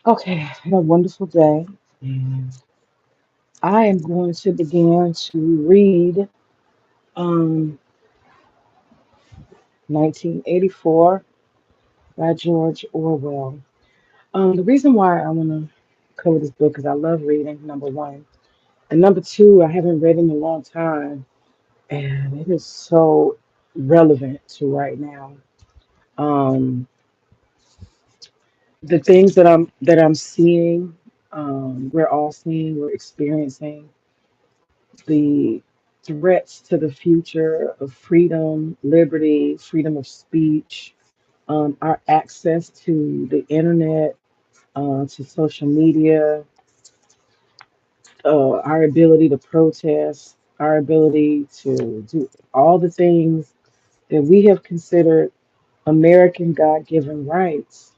Okay, I had a wonderful day, and I am going to begin to read um, 1984 by George Orwell. The reason why I want to cover this book is I love reading, number one. And number two, I haven't read in a long time, and it is so relevant to right now. Um, the things that I'm seeing, we're all seeing, we're experiencing the threats to the future of freedom, liberty, freedom of speech, our access to the internet, to social media, our ability to protest, our ability to do all the things that we have considered American God given rights.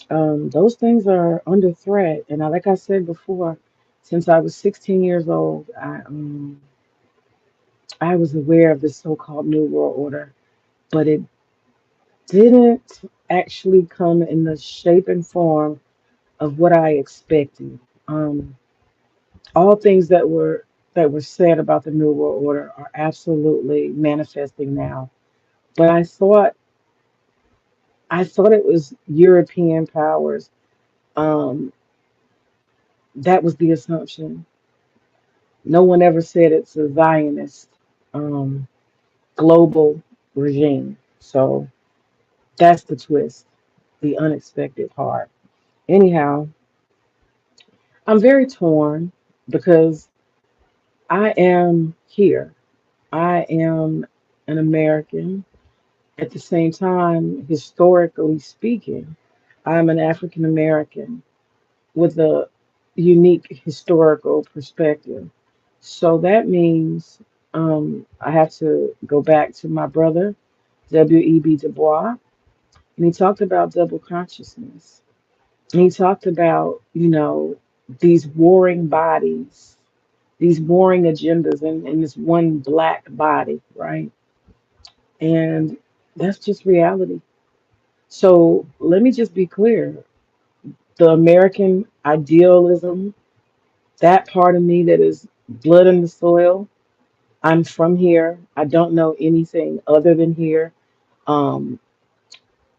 Those things are under threat. And like I said before, since I was 16 years old, I was aware of the so-called New World Order, but it didn't actually come in the shape and form of what I expected. Um, all things that were said about the New World Order are absolutely manifesting now. But I thought it was European powers. Um, that was the assumption. No one ever said it's a Zionist um, global regime. So that's the twist, the unexpected part. Anyhow, I'm very torn because I am here. I am an American. At the same time, historically speaking, I'm an African American with a unique historical perspective. So that means I have to go back to my brother, W.E.B. Du Bois, and he talked about double consciousness. And he talked about, these warring bodies, these warring agendas in this one black body, right? And that's just reality. So let me just be clear. The American idealism, that part of me that is blood in the soil, I'm from here. I don't know anything other than here. Um,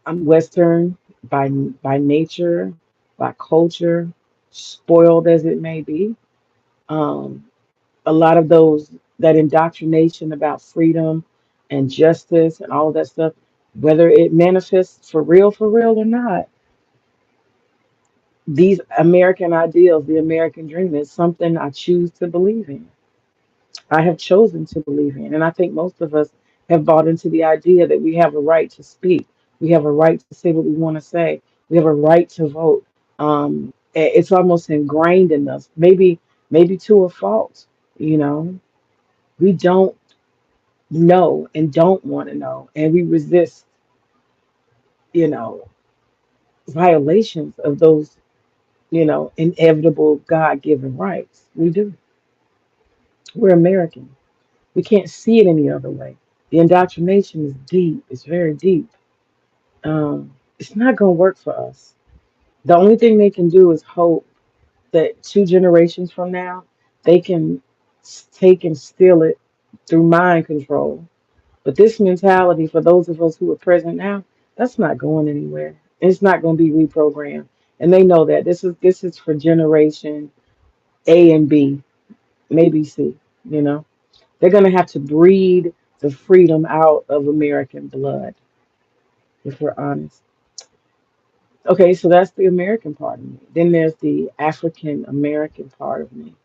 I'm Western by nature, by culture, spoiled as it may be. Um, a lot of those that indoctrination about freedom and justice and all of that stuff, whether it manifests for real or not, these American ideals, the American dream is something I choose to believe in. I have chosen to believe in. And I think most of us have bought into the idea that we have a right to speak. We have a right to say what we want to say. We have a right to vote. It's almost ingrained in us. Maybe to a fault, you know. We don't know and don't want to know. And we resist, you know, violations of those, inevitable God given rights. We do. We're American. We can't see it any other way. The indoctrination is deep. It's very deep. It's not going to work for us. The only thing they can do is hope that 2 generations from now, they can take and steal it through mind control. But this mentality, for those of us who are present now, that's not going anywhere. It's not going to be reprogrammed, and they know that this is for generation A and B, maybe C. You know, they're going to have to breed the freedom out of American blood, if we're honest. Okay, so that's the American part of me. Then there's the African American part of me.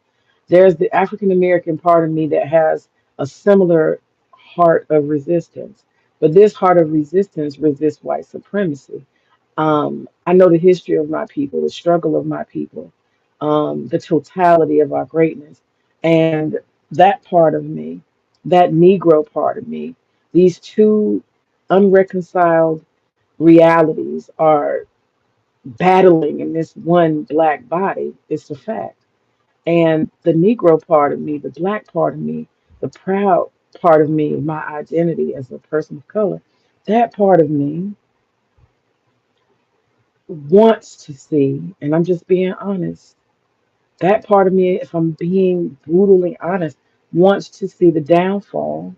There's the African American part of me that has a similar heart of resistance. But this heart of resistance resists white supremacy. I know the history of my people, the struggle of my people, the totality of our greatness. And that part of me, that Negro part of me, these two unreconciled realities are battling in this one black body. It's a fact. And the Negro part of me, the black part of me, the proud part of me, my identity as a person of color, that part of me wants to see, and I'm just being honest, that part of me, if I'm being brutally honest, wants to see the downfall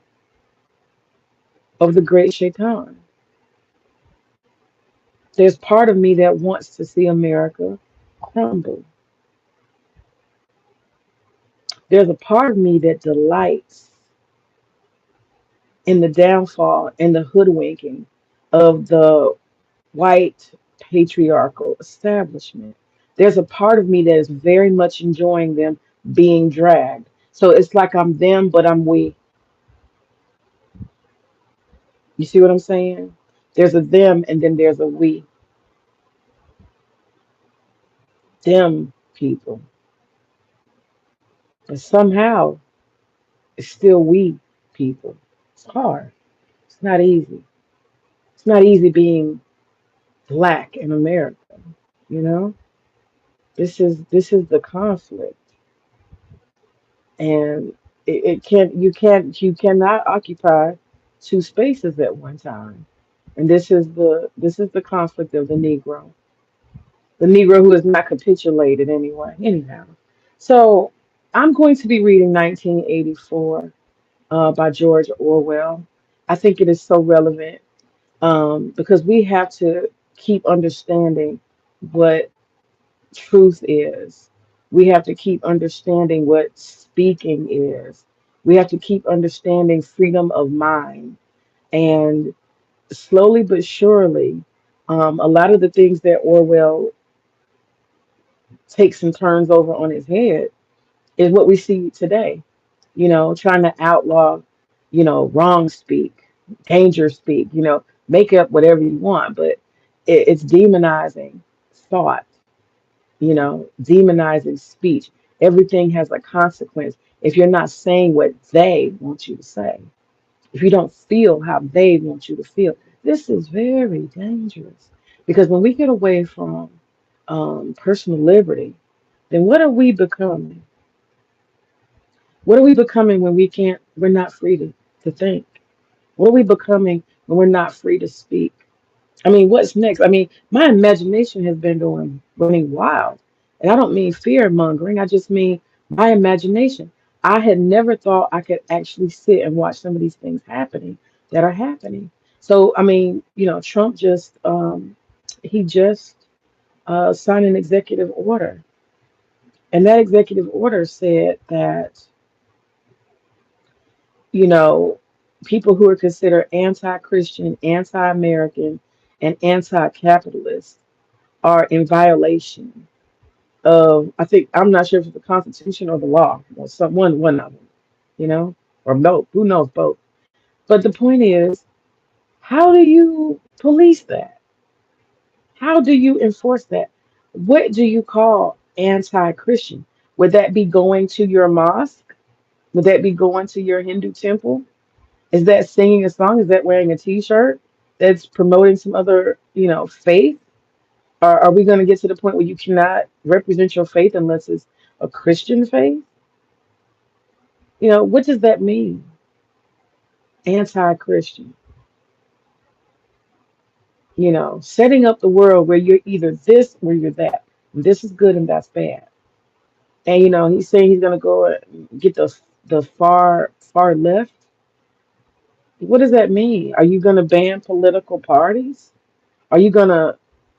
of the great Shaitan. There's part of me that wants to see America crumble. There's a part of me that delights in the downfall and the hoodwinking of the white patriarchal establishment. There's a part of me that is very much enjoying them being dragged. So it's like I'm them, but I'm we. You see what I'm saying? There's a them and then there's a we. Them people. And somehow it's still we people. It's hard. It's not easy. It's not easy being black in America, you know? This is the conflict. And it can't you cannot occupy two spaces at one time. And this is the conflict of the Negro who has not capitulated anyway. Anyhow, so I'm going to be reading 1984 by George Orwell. I think it is so relevant because we have to keep understanding what truth is. We have to keep understanding what speaking is. We have to keep understanding freedom of mind. And slowly but surely, a lot of the things that Orwell takes and turns over on his head is what we see today. Trying to outlaw, wrong speak, danger speak, make up whatever you want, but it's demonizing thought, demonizing speech. Everything has a consequence if you're not saying what they want you to say, if you don't feel how they want you to feel. This is very dangerous because when we get away from personal liberty, then what are we becoming? What are we becoming when we're not free to think? What are we becoming when we're not free to speak? I mean, what's next? I mean, my imagination has been running wild. And I don't mean fear mongering, I just mean my imagination. I had never thought I could actually sit and watch some of these things happening that are happening. So, I mean, Trump he just signed an executive order. And that executive order said that, you know, people who are considered anti-Christian, anti-American, and anti-capitalist are in violation of, I think, I'm not sure if it's the Constitution or the law, or one of them, you know, or both. Who knows both? But the point is, how do you police that? How do you enforce that? What do you call anti-Christian? Would that be going to your mosque? Would that be going to your Hindu temple? Is that singing a song? Is that wearing a T-shirt that's promoting some other, faith? Are we going to get to the point where you cannot represent your faith unless it's a Christian faith? What does that mean? Anti-Christian. Setting up the world where you're either this or you're that. This is good and that's bad. And he's saying he's going to go and get the far left. What does that mean? Are you going to ban political parties? Are you going to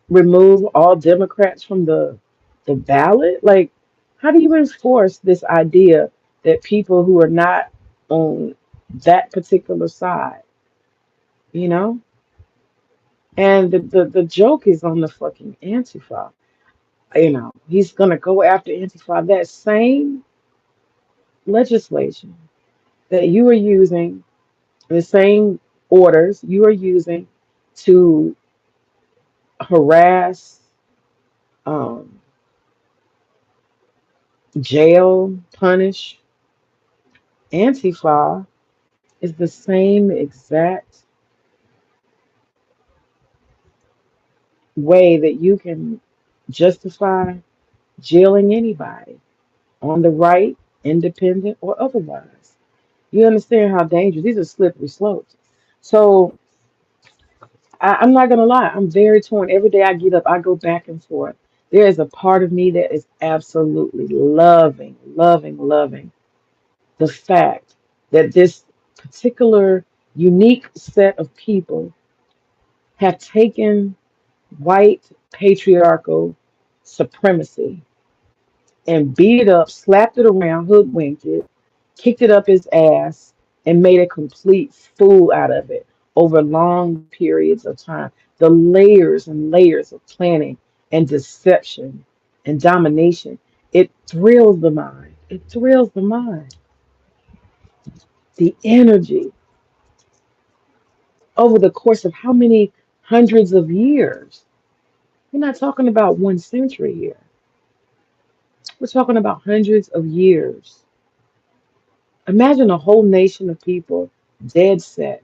remove all Democrats from the ballot? Like, how do you enforce this idea that people who are not on that particular side, you know? And the joke is on the fucking Antifa. He's gonna go after Antifa. That same legislation that you are using, the same orders you are using to harass, um, jail, punish Antifa is the same exact way that you can justify jailing anybody on the right, independent, or otherwise. You understand how dangerous these are slippery slopes. So I'm not gonna lie, I'm very torn. Every day I get up, I go back and forth. There is a part of me that is absolutely loving, loving, loving the fact that this particular unique set of people have taken white patriarchal supremacy and beat it up, slapped it around, hoodwinked it, kicked it up his ass, and made a complete fool out of it over long periods of time. The layers and layers of planning and deception and domination, it thrills the mind. It thrills the mind. The energy over the course of how many hundreds of years? We're not talking about 1 century here. We're talking about hundreds of years. Imagine a whole nation of people dead set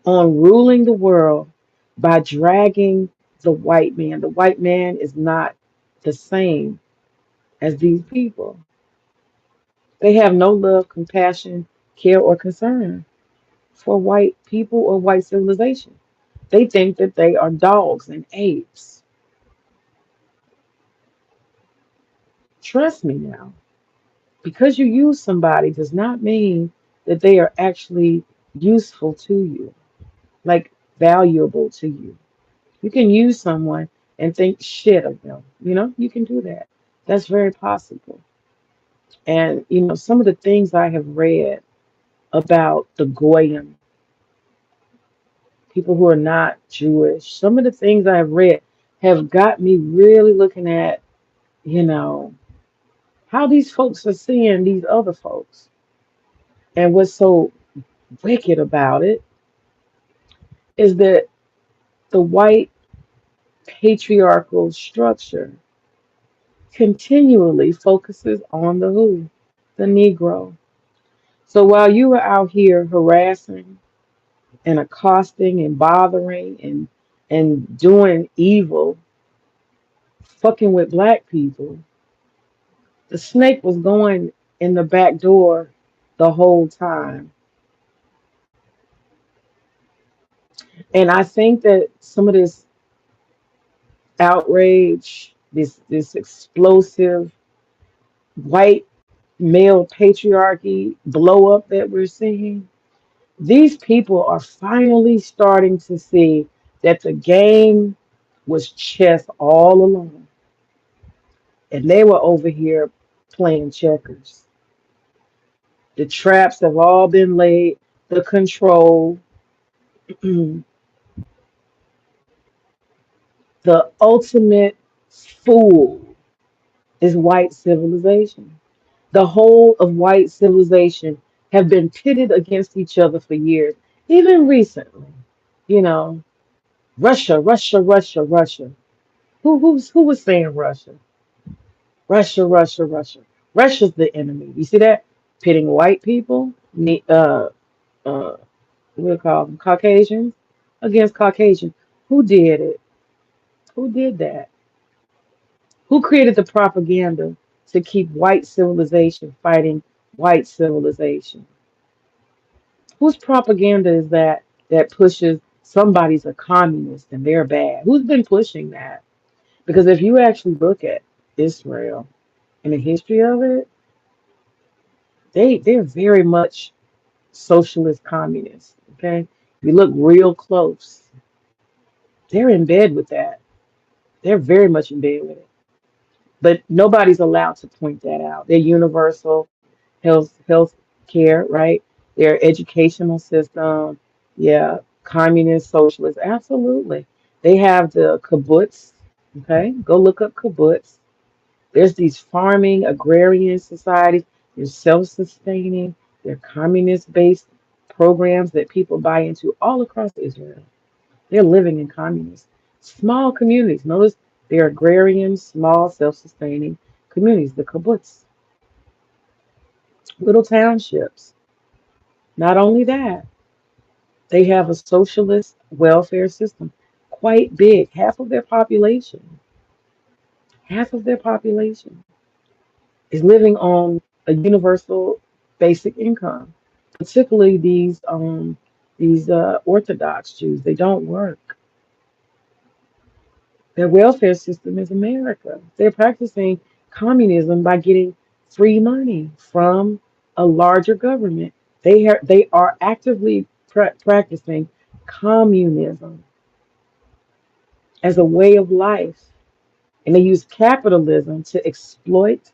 on ruling the world by dragging the white man. The white man is not the same as these people. They have no love, compassion, care, or concern for white people or white civilization. They think that they are dogs and apes. Trust me now. Because you use somebody does not mean that they are actually useful to you, like valuable to you. You can use someone and think shit of them. You can do that. That's very possible. And, some of the things I have read about the Goyim, people who are not Jewish, some of the things I have read have got me really looking at, you know, how these folks are seeing these other folks. And what's so wicked about it is that the white patriarchal structure continually focuses on the who? The Negro. So while you were out here harassing and accosting and bothering and doing evil, fucking with black people, the snake was going in the back door the whole time. And I think that some of this outrage, this explosive white male patriarchy blow up that we're seeing, these people are finally starting to see that the game was chess all along. And they were over here playing checkers. The traps have all been laid, the control, the ultimate fool is white civilization. The whole of white civilization have been pitted against each other for years, even recently. You know, Russia, Russia, Russia, Russia. Who was saying Russia? Russia, Russia, Russia. Russia's the enemy. You see that? Pitting white people, uh, what do you call them, Caucasians, against Caucasians. Who did it? Who did that? Who created the propaganda to keep white civilization fighting white civilization? Whose propaganda is that pushes somebody's a communist and they're bad? Who's been pushing that? Because if you actually look at Israel and the history of it, they're very much socialist communists. Okay, if you look real close, they're in bed with that. They're very much in bed with it. But nobody's allowed to point that out. Their universal health care, right? Their educational system, yeah, communist, socialist, absolutely. They have the kibbutz. Okay, go look up kibbutz. There's these farming agrarian societies. They're self-sustaining. They're communist-based programs that people buy into all across Israel. They're living in communist, small communities. Notice they're agrarian, small, self-sustaining communities, the kibbutz, little townships. Not only that, they have a socialist welfare system, quite big. Half of their population is living on a universal basic income, particularly these. these Orthodox Jews. They don't work. Their welfare system is America. They're practicing communism by getting free money from a larger government. They are actively practicing communism as a way of life, and they use capitalism to exploit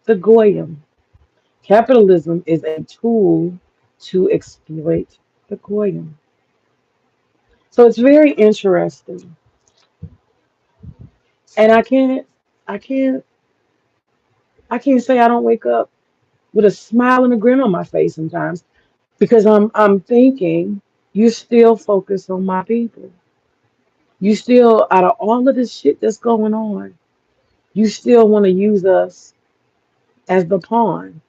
the goyim. Capitalism is a tool to exploit the goyim. So it's very interesting, and I can't, I can't say I don't wake up with a smile and a grin on my face sometimes because I'm thinking you still focus on my people. You still, out of all of this shit that's going on, you still want to use us as the pawn.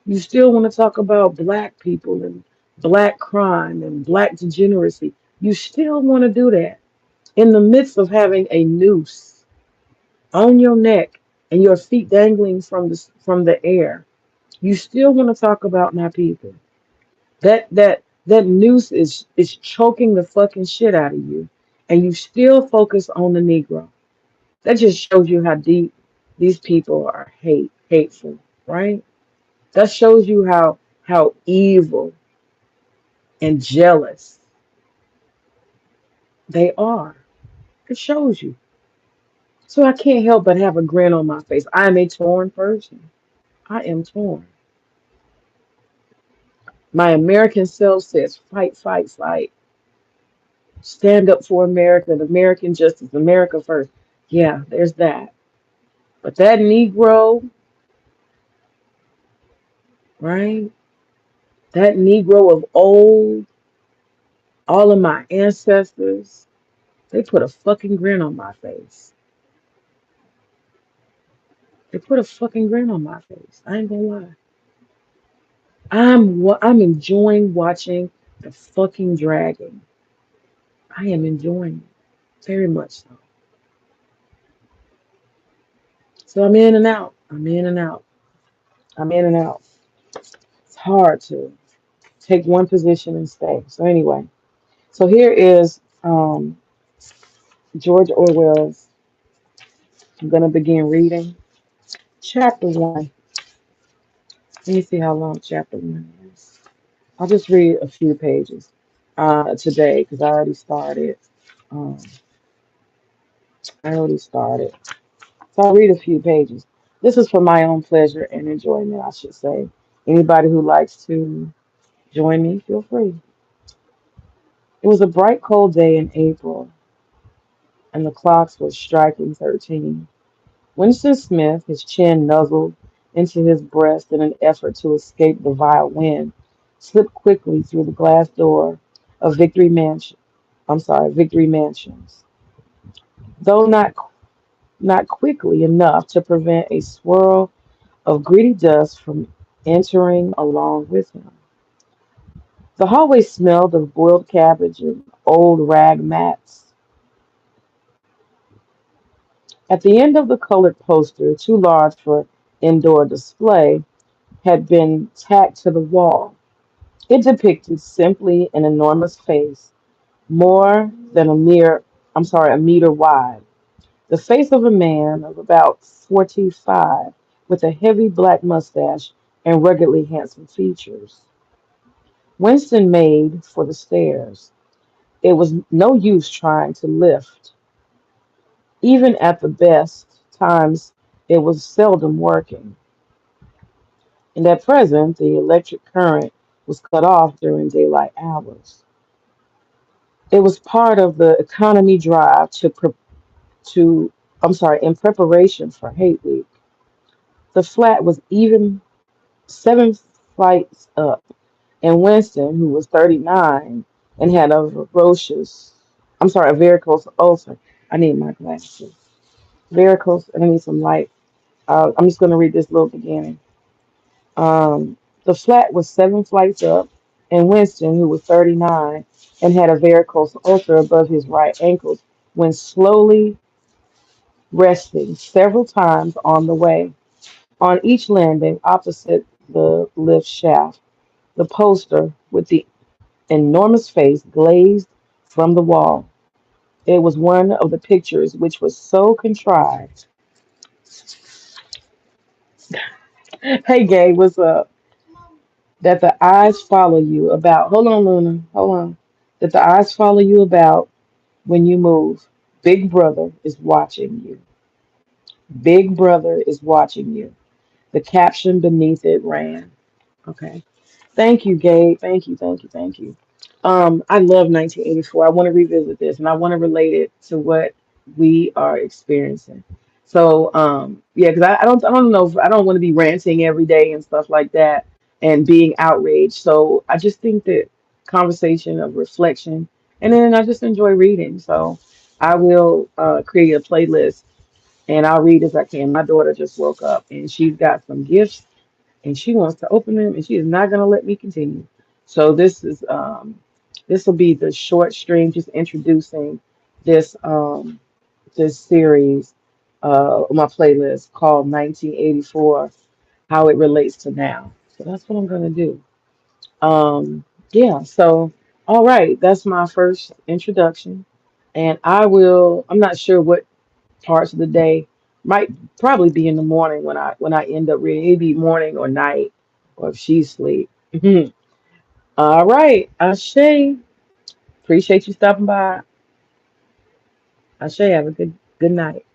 You still want to talk about black people and black crime and black degeneracy. You still want to do that in the midst of having a noose on your neck and your feet dangling from the air. You still want to talk about my people. That noose is choking the fucking shit out of you, and you still focus on the Negro. That just shows you how deep these people are hateful, right? That shows you how evil and jealous they are. It shows you. So I can't help but have a grin on my face. I am a torn person. I am torn. My American self says fight, fight, fight. Stand up for America and American justice, America first. Yeah, there's that. But that Negro, right? That Negro of old, all of my ancestors, they put a fucking grin on my face. They put a fucking grin on my face. I ain't gonna lie. I'm enjoying watching the fucking dragon. I am enjoying it very much so. So I'm in and out. I'm in and out. I'm in and out. It's hard to take one position and stay. So anyway, so here is George Orwell's. I'm gonna begin reading chapter one. Let me see how long chapter one is. I'll just read a few pages today because I already started. Um, I already started. So I'll read a few pages. This is for my own pleasure and enjoyment, I should say. Anybody who likes to join me, feel free. It was a bright, cold day in April, and the clocks were striking 13. Winston Smith, his chin nuzzled into his breast in an effort to escape the vile wind, slipped quickly through the glass door of Victory Mansion. I'm sorry, Victory Mansions, though not quickly enough to prevent a swirl of gritty dust from entering along with him. The hallway smelled of boiled cabbage and old rag mats. At the end of the colored poster, too large for indoor display, had been tacked to the wall. It depicted simply an enormous face, more than a meter wide. The face of a man of about 45, with a heavy black mustache and ruggedly handsome features. Winston made for the stairs. It was no use trying to lift. Even at the best times, it was seldom working. And at present, the electric current was cut off during daylight hours. It was part of the economy drive to in preparation for Hate Week. The flat was even 7 flights up, and Winston, who was 39 and had a varicose ulcer. I need my glasses. Varicose, and I need some light. I'm just going to read this little beginning. The flat was 7 flights up, and Winston, who was 39 and had a varicose ulcer above his right ankle, went slowly, resting several times on the way. On each landing, opposite the lift shaft, the poster with the enormous face glazed from the wall. It was one of the pictures which was so contrived. Hey, Gay, what's up? That the eyes follow you about. Hold on, Luna. Hold on. That the eyes follow you about when you move. Big Brother is watching you. Big Brother is watching you. The caption beneath it ran. Okay. Thank you, Gabe. Thank you, thank you, thank you. I love 1984. I want to revisit this and I want to relate it to what we are experiencing. So, yeah, because I don't know if I don't want to be ranting every day and stuff like that and being outraged. So I just think that conversation of reflection, and then I just enjoy reading. So I will create a playlist and I'll read as I can. My daughter just woke up and she's got some gifts and she wants to open them and she is not going to let me continue. So this will be the short stream just introducing this this series on my playlist called 1984, how it relates to now. So that's what I'm going to do. Yeah, so all right, that's my first introduction. And I'm not sure what parts of the day. Might probably be in the morning when I end up reading. It'd be morning or night, or if she's asleep. All right, Ashay. Appreciate you stopping by. Ashay, have a good night.